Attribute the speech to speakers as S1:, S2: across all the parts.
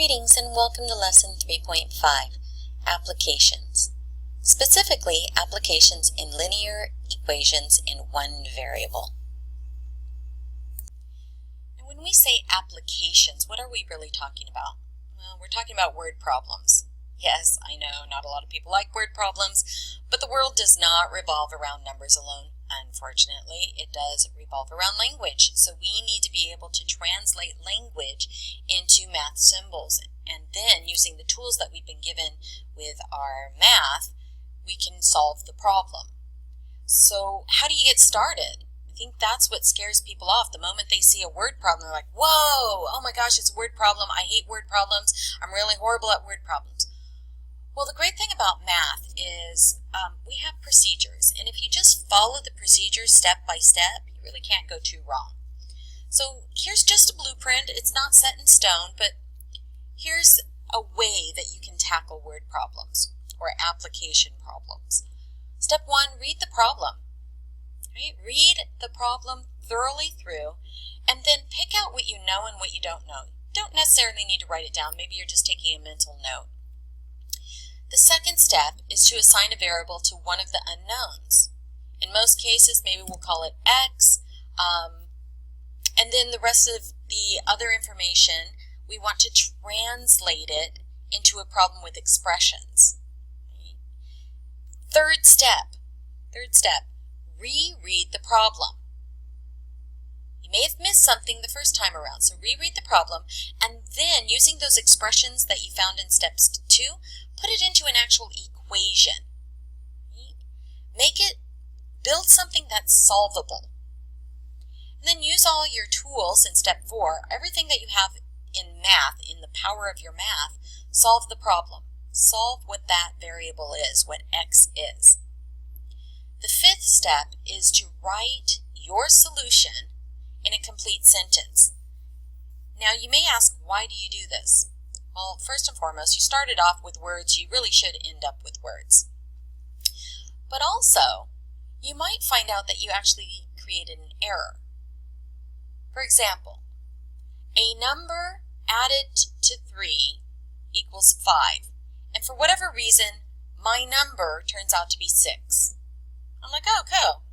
S1: Greetings and welcome to Lesson 3.5, Applications. Specifically, applications in linear equations in one variable. And when we say applications, what are we really talking about? Well, we're talking about word problems. Yes, I know not a lot of people like word problems, but the world does not revolve around numbers alone. Unfortunately, it does revolve around language, so we need to be able to translate language into math symbols, and then using the tools that we've been given with our math, we can solve the problem. So how do you get started? I think that's what scares people off. The moment they see a word problem, they're like, whoa, oh my gosh, it's a word problem. I hate word problems. I'm really horrible at word problems. Well, the great thing about math is we have procedures, and if you just follow the procedures step by step, you really can't go too wrong. So here's just a blueprint. It's not set in stone, but here's a way that you can tackle word problems or application problems. Step 1, read the problem. Right? Read the problem thoroughly through, and then pick out what you know and what you don't know. You don't necessarily need to write it down. Maybe you're just taking a mental note. The second step is to assign a variable to one of the unknowns. In most cases, maybe we'll call it x, and then the rest of the other information, we want to translate it into a problem with expressions. Third step, reread the problem. You may have missed something the first time around, so reread the problem, and then using those expressions that you found in steps 2, put it into an actual equation. Build something that's solvable. And then use all your tools in step 4, everything that you have in math, in the power of your math, solve the problem. Solve what that variable is, what x is. The fifth step is to write your solution in a complete sentence. Now you may ask, why do you do this? Well, first and foremost, you started off with words. You really should end up with words. But also, you might find out that you actually created an error. For example, a number added to 3 equals 5. And for whatever reason, my number turns out to be 6. I'm like, oh, cool.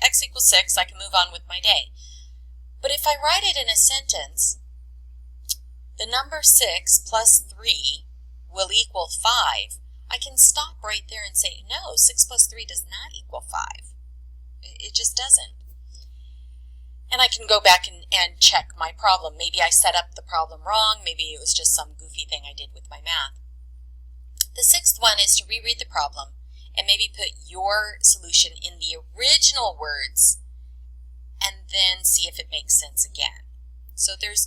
S1: X equals 6. I can move on with my day. But if I write it in a sentence, the number 6 plus 3 will equal 5. I can stop right there and say, no, 6 plus 3 does not equal 5. It just doesn't. And I can go back and check my problem. Maybe I set up the problem wrong. Maybe it was just some goofy thing I did with my math. The sixth one is to reread the problem and maybe put your solution in the original words and then see if it makes sense again. So there's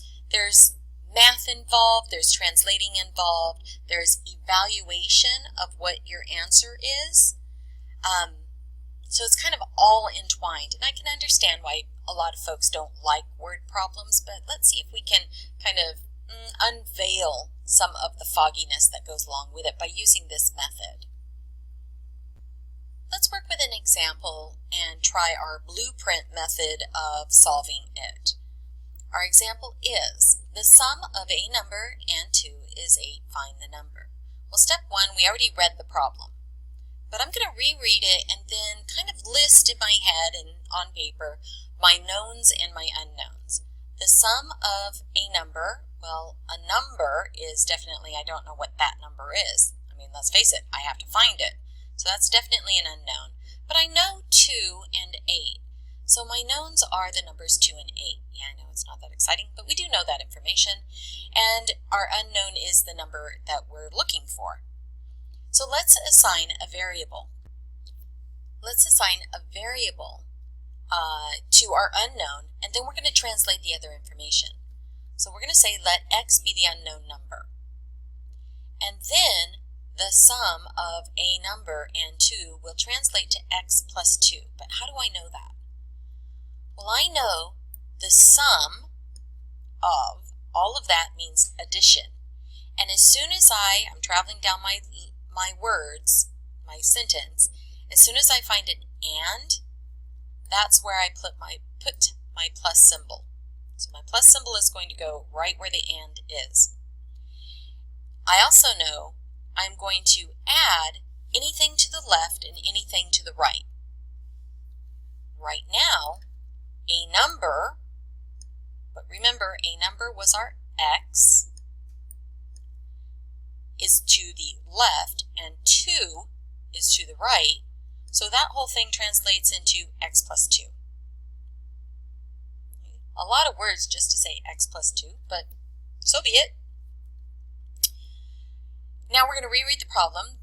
S1: math involved, there's translating involved, there's evaluation of what your answer is. So it's kind of all entwined, and I can understand why a lot of folks don't like word problems, but let's see if we can kind of unveil some of the fogginess that goes along with it by using this method. Let's work with an example and try our blueprint method of solving it. Our example is, the sum of a number and 2 is 8. Find the number. Well, step 1, we already read the problem. But I'm going to reread it and then kind of list in my head and on paper my knowns and my unknowns. The sum of a number, well, a number is definitely, I don't know what that number is. I mean, let's face it, I have to find it. So that's definitely an unknown. But I know 2 and 8. So my knowns are the numbers 2 and 8. Yeah, I know it's not that exciting, but we do know that information. And our unknown is the number that we're looking for. So let's assign a variable. Let's assign a variable to our unknown, and then we're going to translate the other information. So we're going to say let x be the unknown number. And then the sum of a number and 2 will translate to x plus 2. But how do I know that? Well, I know the sum of all of that means addition. And as soon as I'm traveling down my words, my sentence, as soon as I find an and, that's where I put my plus symbol. So my plus symbol is going to go right where the and is. I also know I'm going to add anything to the left and anything to the right. Right now, a number, but remember a number was our x, is to the left and 2 is to the right, so that whole thing translates into x plus 2. A lot of words just to say x plus 2, but so be it. Now we're going to reread the problem.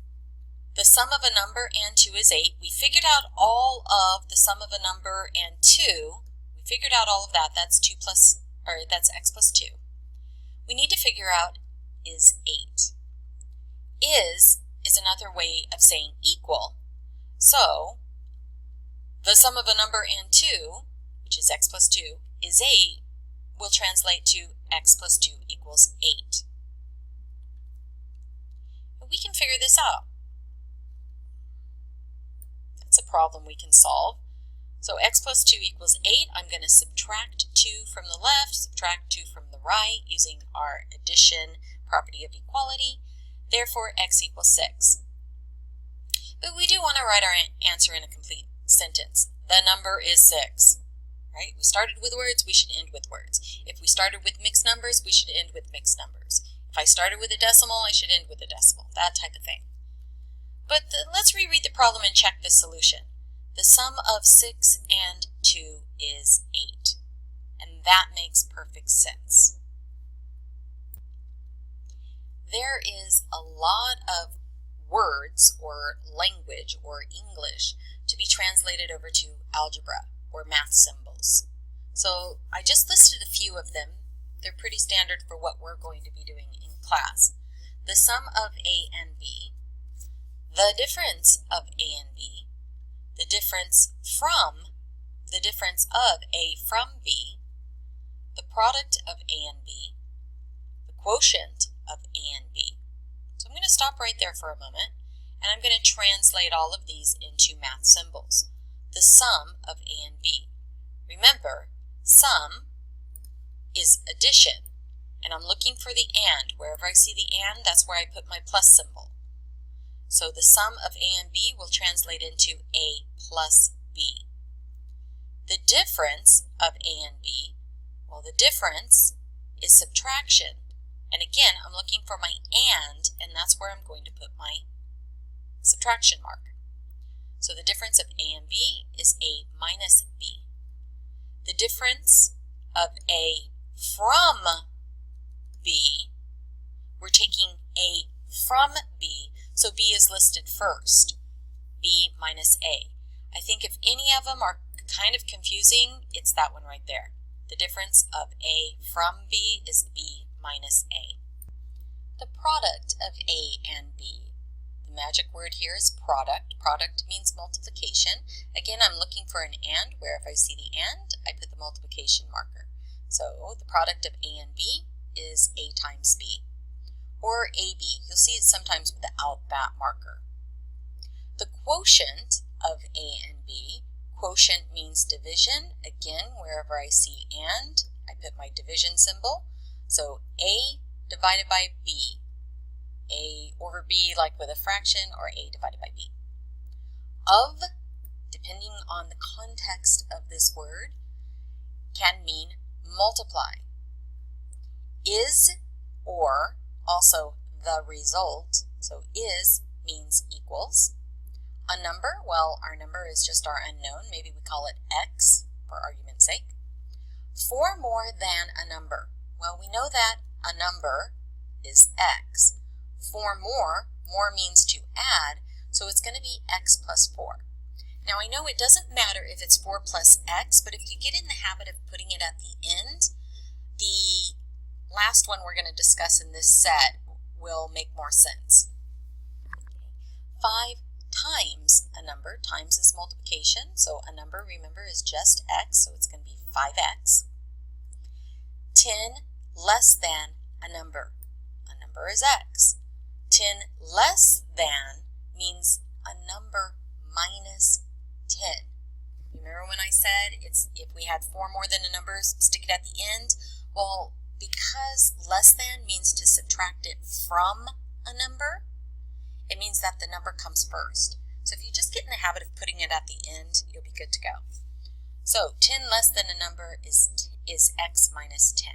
S1: The sum of a number and 2 is 8. We figured out all of the sum of a number and 2. We figured out all of that. That's that's x plus 2. We need to figure out is 8. Is another way of saying equal. So the sum of a number and 2, which is x plus 2, is 8, will translate to x plus 2 equals 8. And we can figure this out. That's a problem we can solve. So x plus 2 equals 8. I'm going to subtract 2 from the left, subtract 2 from the right using our addition property of equality. Therefore, x equals 6. But we do want to write our answer in a complete sentence. The number is 6. Right? We started with words, we should end with words. If we started with mixed numbers, we should end with mixed numbers. If I started with a decimal, I should end with a decimal. That type of thing. But let's reread the problem and check the solution. The sum of 6 and 2 is 8. And that makes perfect sense. There is a lot of words or language or English to be translated over to algebra or math symbols. So I just listed a few of them. They're pretty standard for what we're going to be doing in class. The sum of A and B, the difference of A and B, the difference of A from B, the product of A and B, the quotient of A and B. So I'm going to stop right there for a moment, and I'm going to translate all of these into math symbols. The sum of A and B. Remember, sum is addition, and I'm looking for the and. Wherever I see the and, that's where I put my plus symbol. So the sum of A and B will translate into A plus B. The difference of A and B, well, the difference is subtraction. And again, I'm looking for my and that's where I'm going to put my subtraction mark. So the difference of A and B is A minus B. The difference of A from B, we're taking A from B, so B is listed first. B minus A. I think if any of them are kind of confusing, it's that one right there. The difference of A from B is B minus A. The product of A and B. The magic word here is product. Product means multiplication. Again, I'm looking for an and, where if I see the and, I put the multiplication marker. So the product of A and B is A times B. Or AB. You'll see it sometimes without that marker. The quotient of A and B. Quotient means division. Again, wherever I see and, I put my division symbol. So A divided by B. A over B like with a fraction, or A divided by B. Of, depending on the context of this word, can mean multiply. Is, or also the result. So is means equals. A number, well, our number is just our unknown. Maybe we call it x for argument's sake. For more than a number. Well, we know that a number is x. For more means to add, so it's going to be x plus 4. Now I know it doesn't matter if it's 4 plus x, but if you get in the habit of putting it at the end, the last one we're going to discuss in this set will make more sense. 5 times a number. Times is multiplication, so a number, remember, is just x, so it's going to be 5x. 10 less than a number. A number is x. 10 less than means a number minus 10. Remember when I said if we had 4 more than a number, stick it at the end? Well, because less than means to subtract it from a number, it means that the number comes first. So if you just get in the habit of putting it at the end, you'll be good to go. So 10 less than a number is x minus 10.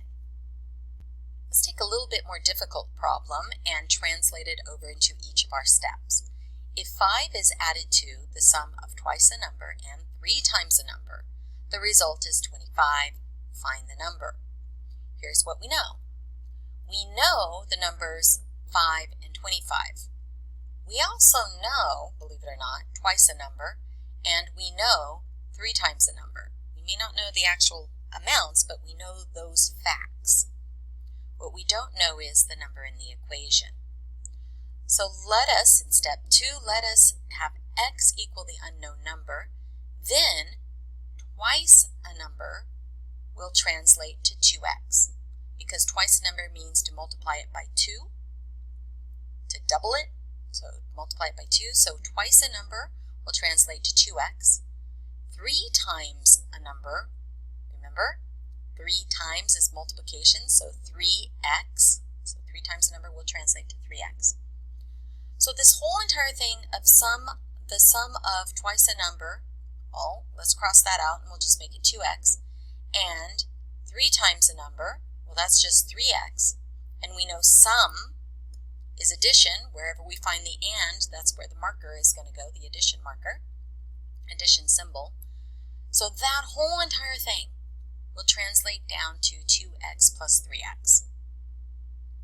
S1: Let's take a little bit more difficult problem and translate it over into each of our steps. If 5 is added to the sum of twice a number and 3 times a number, the result is 25. Find the number. Here's what we know. We know the numbers 5 and 25. We also know, believe it or not, twice a number, and we know 3 times a number. We may not know the actual amounts, but we know those facts. What we don't know is the number in the equation. So let us, in step 2, let us have x equal the unknown number. Then twice a number will translate to 2x, because twice a number means to multiply it by 2, to double it, so multiply it by 2. So twice a number will translate to 2x. 3 times a number, remember, 3 times is multiplication, so 3x. So 3 times a number will translate to 3x. So this whole entire thing of the sum of twice a number, well, let's cross that out and we'll just make it 2x. And 3 times a number, well, that's just 3x. And we know sum is addition. Wherever we find the and, that's where the marker is going to go, the addition marker, addition symbol. So that whole entire thing will translate down to 2x plus 3x.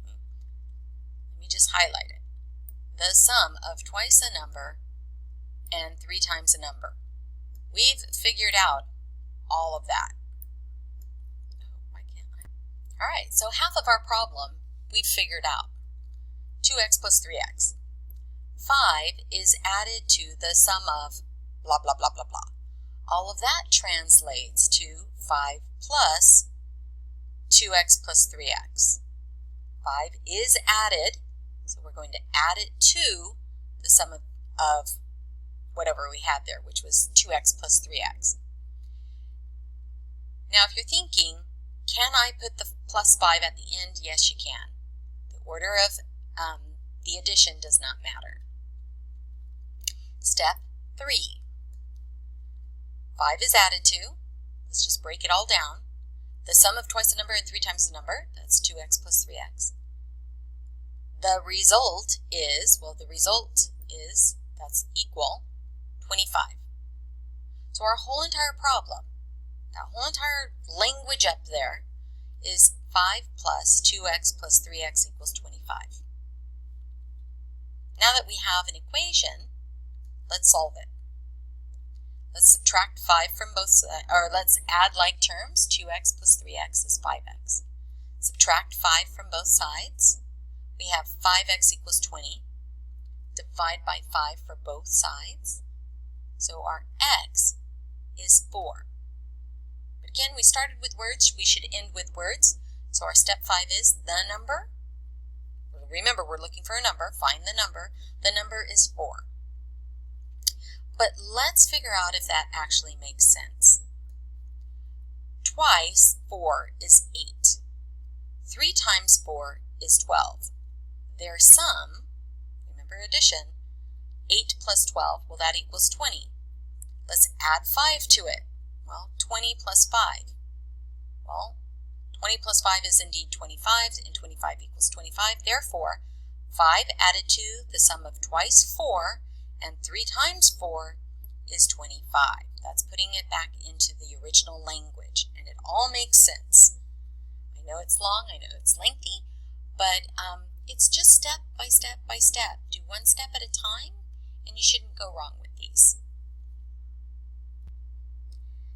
S1: Let me just highlight it. The sum of twice a number and 3 times a number. We've figured out all of that. Oh, why can't I? All right, so half of our problem we've figured out. 2x plus 3x. 5 is added to the sum of blah, blah, blah, blah, blah. All of that translates to 5 plus 2x plus 3x. 5 is added, so we're going to add it to the sum of whatever we had there, which was 2x plus 3x. Now, if you're thinking, can I put the plus 5 at the end? Yes, you can. The order of the addition does not matter. Step 3. 5 is added to. Let's just break it all down. The sum of twice a number and 3 times a number, that's 2x plus 3x. The result is, that's equal 25. So our whole entire problem, that whole entire language up there, is 5 plus 2x plus 3x equals 25. Now that we have an equation, let's solve it. Let's subtract 5 from both sides, or let's add like terms. 2x plus 3x is 5x. Subtract 5 from both sides. We have 5x equals 20. Divide by 5 for both sides. So our x is 4. But again, we started with words. We should end with words. So our step 5 is the number. Remember, we're looking for a number. Find the number. The number is 4. But let's figure out if that actually makes sense. Twice 4 is 8. 3 times 4 is 12. Their sum, remember addition, 8 plus 12, well, that equals 20. Let's add 5 to it. Well, 20 plus 5. Well, 20 plus 5 is indeed 25, and 25 equals 25. Therefore, 5 added to the sum of twice 4 and 3 times 4 is 25. That's putting it back into the original language, and it all makes sense. I know it's long, I know it's lengthy, but it's just step by step by step. Do one step at a time, and you shouldn't go wrong with these.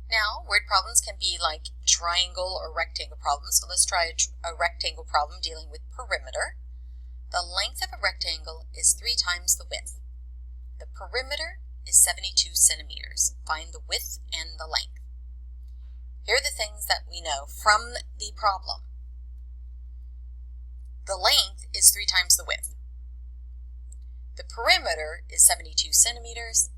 S1: Now, word problems can be like triangle or rectangle problems. So let's try a rectangle problem dealing with perimeter. The length of a rectangle is 3 times the width. The perimeter is 72 centimeters. Find the width and the length. Here are the things that we know from the problem. The length is 3 times the width. The perimeter is 72 centimeters.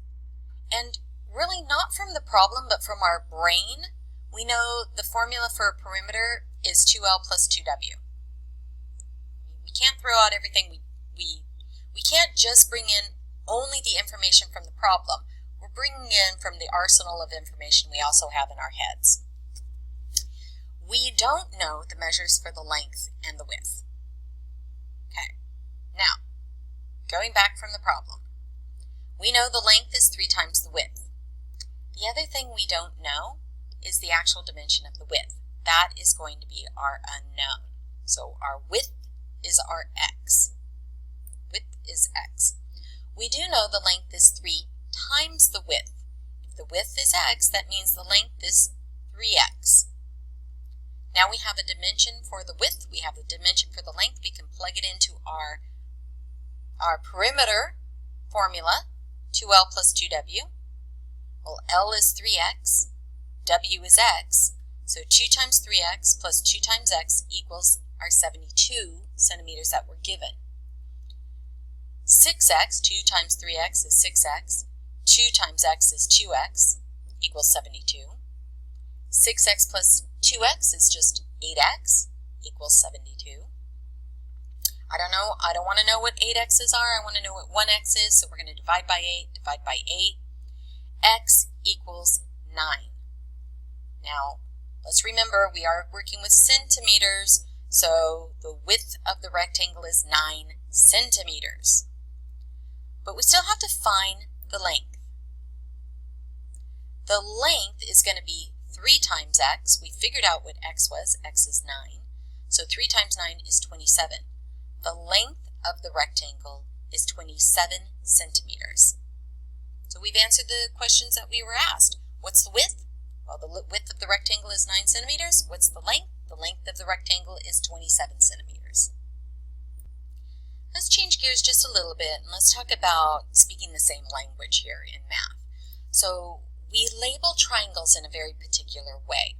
S1: And really not from the problem, but from our brain, we know the formula for a perimeter is 2L plus 2W. We can't throw out everything. We can't just bring in only the information from the problem. We're bringing in from the arsenal of information we also have in our heads. We don't know the measures for the length and the width. Okay, now, going back from the problem. We know the length is 3 times the width. The other thing we don't know is the actual dimension of the width. That is going to be our unknown. So our width is our x. Width is x. We do know the length is 3 times the width. If the width is x, that means the length is 3x. Now we have a dimension for the width, we have a dimension for the length. We can plug it into our perimeter formula, 2L plus 2W. Well, L is 3x, W is x, so 2 times 3x plus 2 times x equals our 72 centimeters that were given. 6x, 2 times 3x is 6x, 2 times x is 2x, equals 72. 6x plus 2x is just 8x, equals 72. I don't want to know what 8x's are, I want to know what 1x is, so we're going to divide by 8, x equals 9. Now, let's remember we are working with centimeters, so the width of the rectangle is 9 centimeters. But we still have to find the length. The length is going to be 3 times x. We figured out what x was. X is 9. So 3 times 9 is 27. The length of the rectangle is 27 centimeters. So we've answered the questions that we were asked. What's the width? Well, the width of the rectangle is 9 centimeters. What's the length? The length of the rectangle is 27 centimeters. Let's change gears just a little bit and let's talk about speaking the same language here in math. So we label triangles in a very particular way.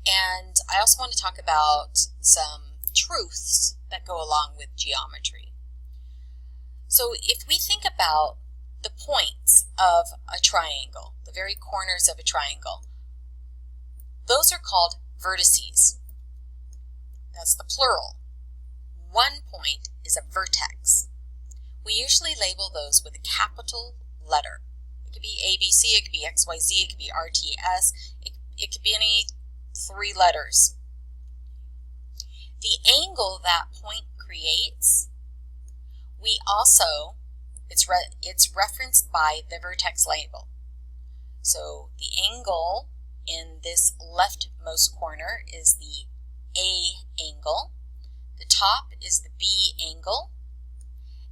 S1: And I also want to talk about some truths that go along with geometry. So if we think about the points of a triangle, the very corners of a triangle, those are called vertices. That's the plural. One point is a vertex. We usually label those with a capital letter. It could be ABC, it could be XYZ, it could be RTS, it could be any 3 letters. The angle that point creates, we also, it's referenced by the vertex label. So the angle in this leftmost corner is the A angle. The top is the B angle,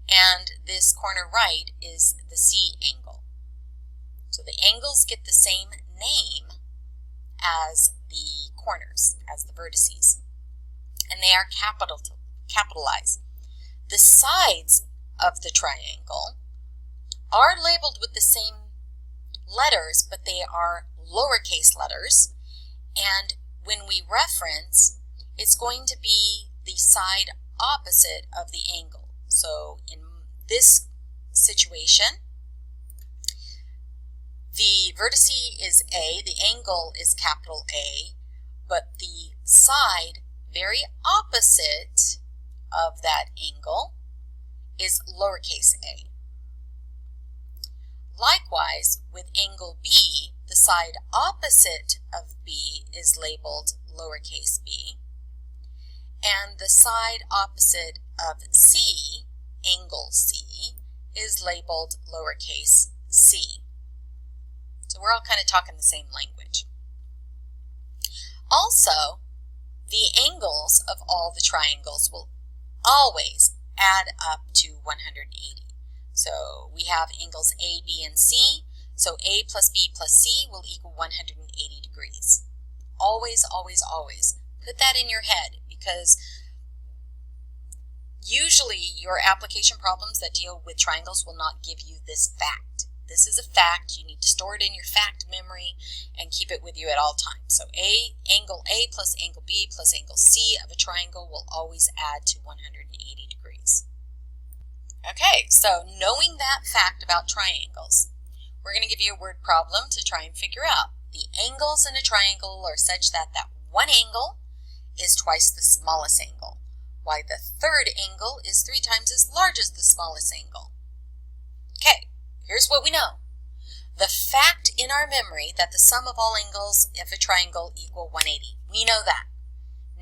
S1: and this corner right is the C angle. So the angles get the same name as the corners, as the vertices, and they are capitalized. The sides of the triangle are labeled with the same letters, but they are lowercase letters, and when we reference, it's going to be the side opposite of the angle. So in this situation, the vertice is A, the angle is capital A, but the side very opposite of that angle is lowercase a. Likewise, with angle B, the side opposite of B is labeled lowercase b, and the side opposite of C, angle C, is labeled lowercase c. So we're all kind of talking the same language. Also, the angles of all the triangles will always add up to 180. So we have angles A, B, and C. So A plus B plus C will equal 180 degrees. Always, always, always. Put that in your head, because usually your application problems that deal with triangles will not give you this fact. This is a fact. You need to store it in your fact memory and keep it with you at all times. So angle A plus angle B plus angle C of a triangle will always add to 180 degrees. Okay, so knowing that fact about triangles, we're going to give you a word problem to try and figure out. The angles in a triangle are such that that one angle is twice the smallest angle, while the third angle is 3 times as large as the smallest angle. Okay, here's what we know. The fact in our memory that the sum of all angles of a triangle equal 180. We know that.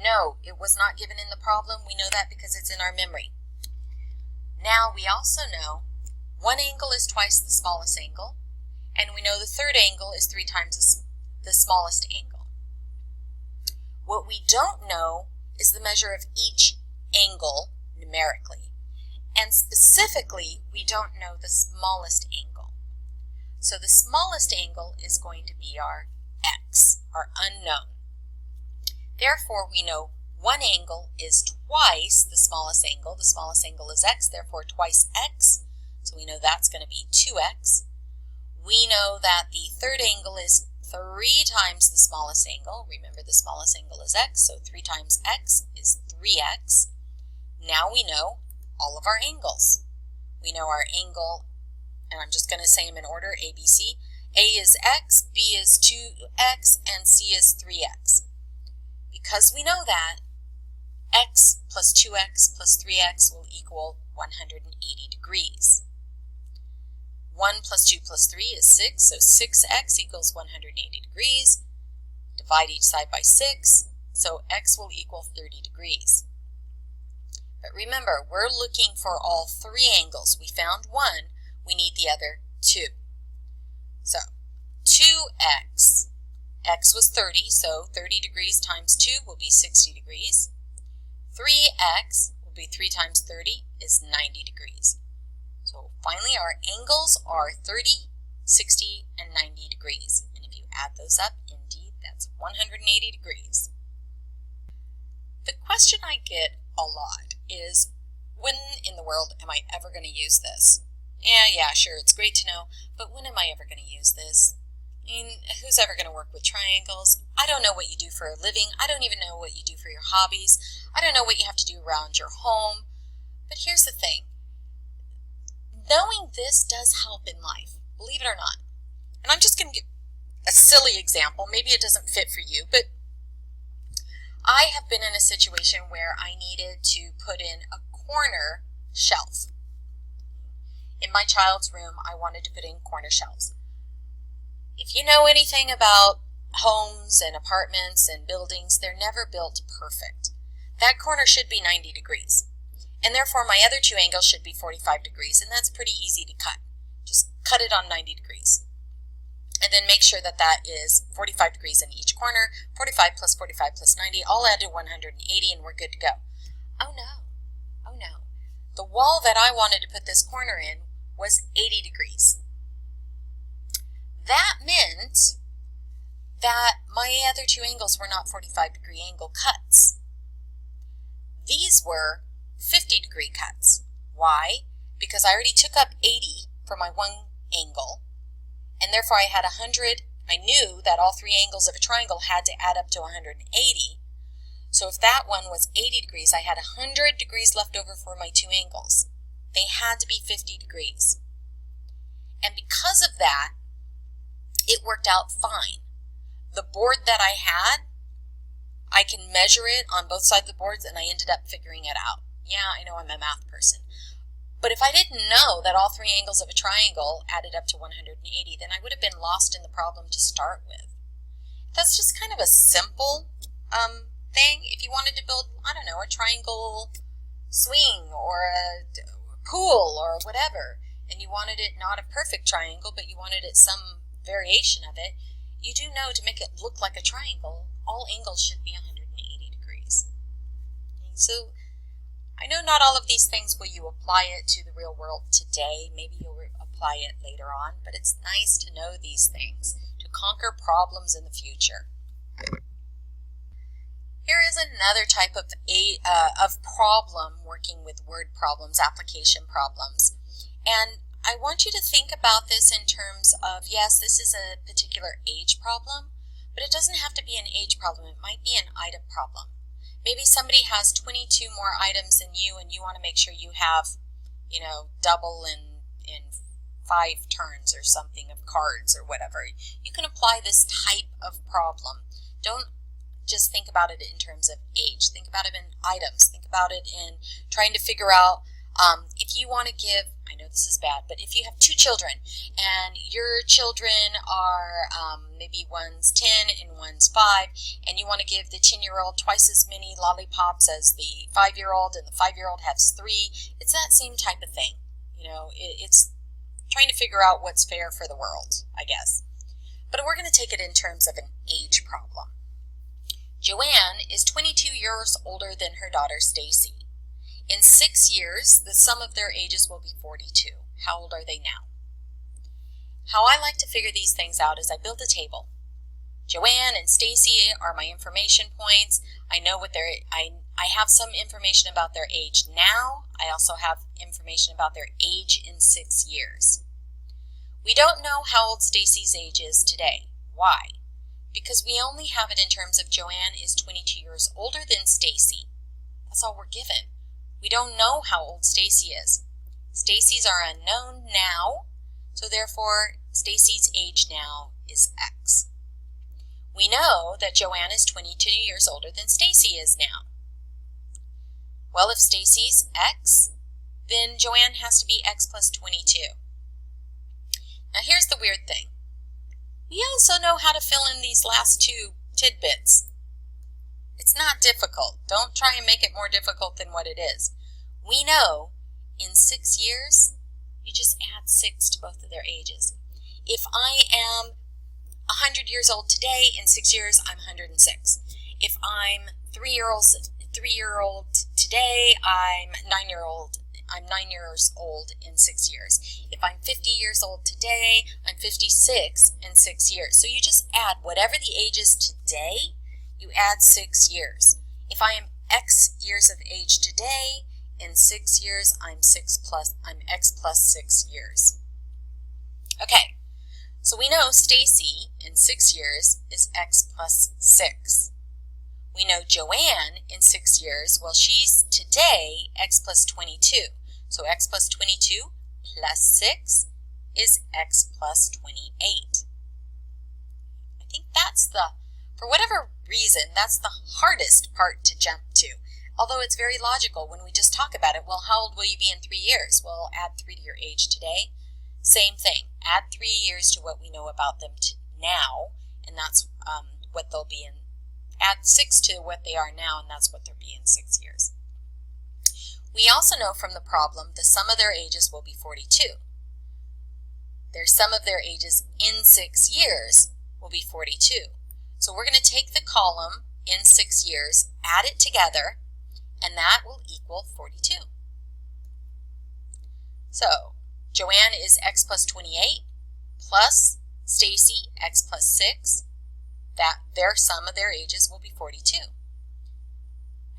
S1: No, it was not given in the problem. We know that because it's in our memory. Now we also know one angle is twice the smallest angle, and we know the third angle is 3 times the smallest angle. What we don't know is the measure of each angle numerically, and specifically we don't know the smallest angle. So the smallest angle is going to be our x, our unknown. Therefore, we know one angle is twice the smallest angle. The smallest angle is x, therefore twice x. So we know that's going to be 2x. We know that the third angle is 3 times the smallest angle. Remember, the smallest angle is x, so 3 times x is 3x. Now we know all of our angles. We know our angle, and I'm just going to say them in order, A, B, C. A is x, B is 2x, and C is 3x. Because we know that, x plus 2x plus 3x will equal 180 degrees. 1 plus 2 plus 3 is 6, so 6x equals 180 degrees. Divide each side by 6, so x will equal 30 degrees. But remember, we're looking for all 3 angles. We found one, we need the other 2. So 2x, x was 30, so 30 degrees times 2 will be 60 degrees. 3x will be 3 times 30 is 90 degrees. So finally our angles are 30, 60, and 90 degrees. And if you add those up, indeed, that's 180 degrees. The question I get a lot is, when in the world am I ever going to use this? Yeah, sure, it's great to know, but when am I ever going to use this? I mean, who's ever going to work with triangles? I don't know what you do for a living. I don't even know what you do for your hobbies. I don't know what you have to do around your home. But here's the thing. Knowing this does help in life, believe it or not. And I'm just going to give a silly example. Maybe it doesn't fit for you, but I have been in a situation where I needed to put in a corner shelf. In my child's room, I wanted to put in corner shelves. If you know anything about homes and apartments and buildings, they're never built perfect. That corner should be 90 degrees. And therefore, my other 2 angles should be 45 degrees, and that's pretty easy to cut. Just cut it on 90 degrees. And then make sure that that is 45 degrees in each corner, 45 plus 45 plus 90, all add to 180, and we're good to go. Oh no. The wall that I wanted to put this corner in was 80 degrees. That meant that my other 2 angles were not 45 degree angle cuts. These were 50 degree cuts. Why? Because I already took up 80 for my one angle, and therefore I had 100. I knew that all 3 angles of a triangle had to add up to 180. So if that one was 80 degrees, I had 100 degrees left over for my 2 angles. They had to be 50 degrees. And because of that, it worked out fine. The board that I had, I can measure it on both sides of the boards, and I ended up figuring it out. Yeah, I know I'm a math person. But if I didn't know that all 3 angles of a triangle added up to 180, then I would have been lost in the problem to start with. That's just kind of a simple thing. If you wanted to build, I don't know, a triangle swing or a pool or whatever, and you wanted it not a perfect triangle, but you wanted it some variation of it, you do know to make it look like a triangle, all angles should be 180 degrees. So I know not all of these things will you apply it to the real world today. Maybe you'll apply it later on, but it's nice to know these things to conquer problems in the future. Here is another type of problem working with word problems, application problems. And I want you to think about this in terms of, yes, this is a particular age problem, but it doesn't have to be an age problem. It might be an item problem. Maybe somebody has 22 more items than you, and you want to make sure you have, double in 5 turns or something of cards or whatever. You can apply this type of problem. Don't just think about it in terms of age. Think about it in items. Think about it in trying to figure out if you want to give, I know this is bad, but if you have two children and your children are maybe one's 10 and one's 5, and you want to give the 10-year-old twice as many lollipops as the 5-year-old, and the 5-year-old has 3, it's that same type of thing. You know, it's trying to figure out what's fair for the world, I guess. But we're going to take it in terms of an age problem. Joanne is 22 years older than her daughter Stacy. In 6 years, the sum of their ages will be 42. How old are they now? How I like to figure these things out is I build a table. Joanne and Stacy are my information points. I know what I have some information about their age now. I also have information about their age in 6 years. We don't know how old Stacy's age is today. Why? Because we only have it in terms of Joanne is 22 years older than Stacy. That's all we're given. We don't know how old Stacy is. Stacy's are unknown now, so therefore Stacy's age now is X. We know that Joanne is 22 years older than Stacy is now. Well, if Stacy's X, then Joanne has to be X plus 22. Now here's the weird thing. We also know how to fill in these last two tidbits. It's not difficult. Don't try and make it more difficult than what it is. We know in 6 years, you just add 6 to both of their ages. If I am 100 years old today, in 6 years, I'm 106. If I'm 3-year-old today, I'm 9 years old in 6 years. If I'm 50 years old today, I'm 56 in 6 years. So you just add whatever the age is today, you add 6 years. If I am X years of age today, in 6 years, I'm X plus 6 years. Okay, so we know Stacy in 6 years is X plus 6. We know Joanne in 6 years, well, she's today X plus 22. So X plus 22 plus 6 is X plus 28. I think that's for whatever reason, that's the hardest part to jump to. Although it's very logical when we just talk about it. Well, how old will you be in 3 years? Well, add 3 to your age today. Same thing. Add 3 years to what we know about them now, and that's what they'll be in. Add 6 to what they are now, and that's what they'll be in 6 years. We also know from the problem the sum of their ages will be 42. Their sum of their ages in 6 years will be 42. So we're going to take the column in 6 years, add it together, and that will equal 42. So Joanne is X plus 28 plus Stacy X plus 6. That their sum of their ages will be 42.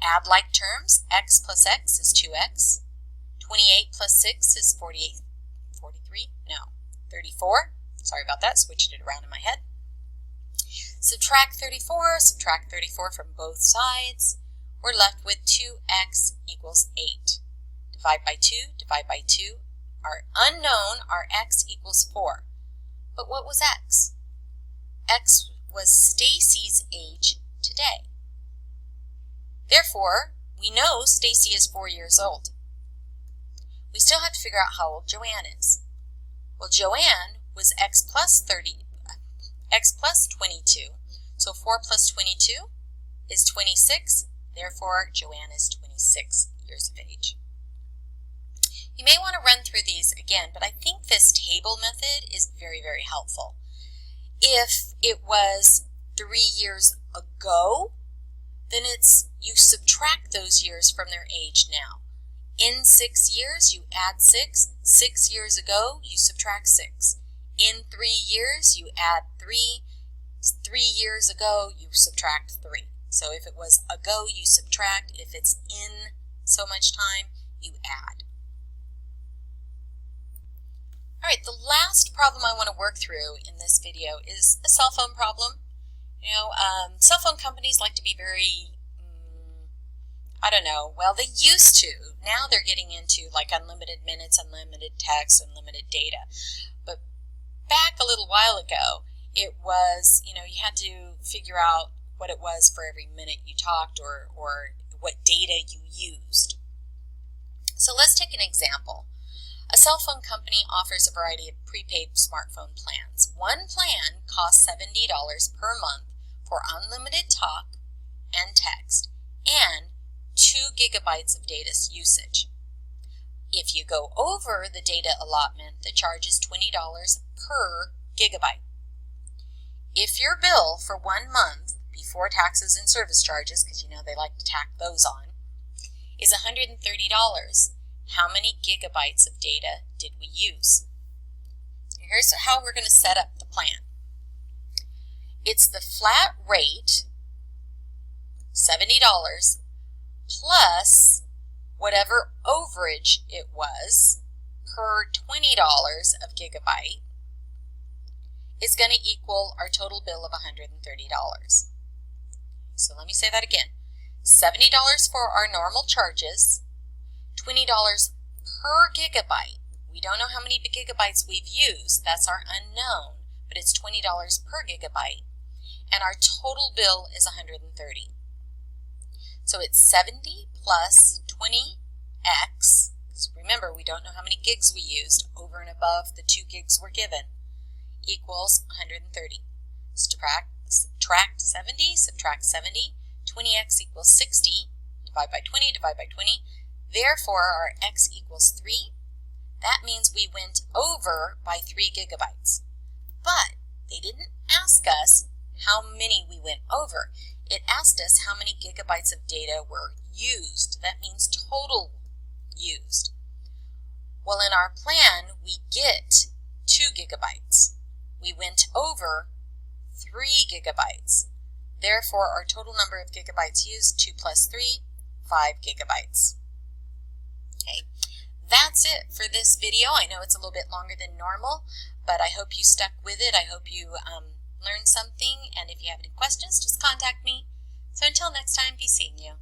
S1: Add like terms, X plus X is 2X. 28 plus 6 is 34. Sorry about that, switched it around in my head. Subtract 34 from both sides. We're left with 2x equals 8. Divide by 2. Our unknown, our x equals 4. But what was x? X was Stacy's age today. Therefore, we know Stacy is 4 years old. We still have to figure out how old Joanne is. Well, Joanne was x plus 22. So 4 plus 22 is 26. Therefore, Joanne is 26 years of age. You may want to run through these again, but I think this table method is very, very helpful. If it was 3 years ago, then you subtract those years from their age now. In 6 years, you add 6. 6 years ago, you subtract 6. In 3 years, you add 3. 3 years ago, you subtract 3. So if it was ago, you subtract. If it's in so much time, you add. All right, the last problem I want to work through in this video is a cell phone problem. You know, cell phone companies like to be very, well, they used to. Now they're getting into like unlimited minutes, unlimited text, unlimited data. But back a little while ago, it was, you had to figure out what it was for every minute you talked or what data you used. So let's take an example. A cell phone company offers a variety of prepaid smartphone plans. One plan costs $70 per month for unlimited talk and text and 2 gigabytes of data usage. If you go over the data allotment, the charge is $20 per gigabyte. If your bill for 1 month, before taxes and service charges, because you know they like to tack those on, is $130, how many gigabytes of data did we use? Here's how we're going to set up the plan. It's the flat rate, $70, plus whatever overage it was per $20 of gigabyte is going to equal our total bill of $130. So let me say that again. $70 for our normal charges, $20 per gigabyte. We don't know how many gigabytes we've used. That's our unknown, but it's $20 per gigabyte. And our total bill is $130. So it's 70 plus 20x, because remember we don't know how many gigs we used over and above the 2 gigs we're given, equals 130. Subtract 70, subtract 70, 20x equals 60, divide by 20, divide by 20. Therefore, our x equals 3. That means we went over by 3 gigabytes. But they didn't ask us how many we went over. It asked us how many gigabytes of data were used. That means total used. Well, in our plan, we get 2 gigabytes. We went over 3 gigabytes. Therefore, our total number of gigabytes used, 2 plus 3, 5 gigabytes. Okay, that's it for this video. I know it's a little bit longer than normal, but I hope you stuck with it. I hope you learned something, and if you have any questions, just contact me. So until next time, be seeing you.